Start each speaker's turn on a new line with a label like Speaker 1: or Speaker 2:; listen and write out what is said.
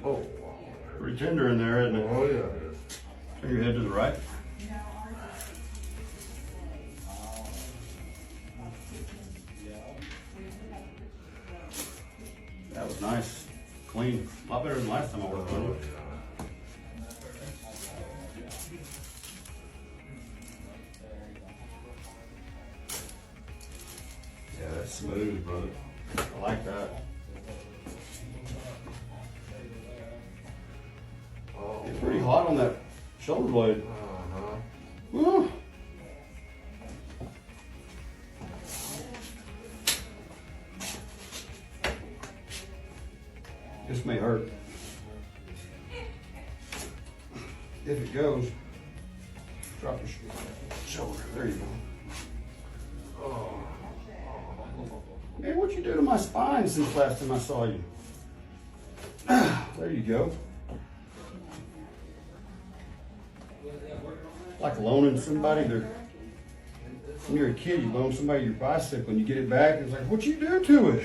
Speaker 1: Oh,
Speaker 2: Pretty tender in there, isn't it?
Speaker 1: oh yeah.
Speaker 2: Turn your head to the right. That was nice, clean, a lot better than last time I worked on it.
Speaker 1: Yeah, that's smooth, brother.
Speaker 2: I like that.
Speaker 1: Oh,
Speaker 2: It's pretty hot on that shoulder blade.
Speaker 1: uh-huh.
Speaker 2: Woo. This may hurt. If it goes, drop your shoulder. There you go.
Speaker 1: Oh.
Speaker 2: Man, what'd you do to my spine since last time I saw you? There you go. Like loaning somebody when you're a kid, you loan somebody your bicycle and you get it back, and it's like, what'd you do to it?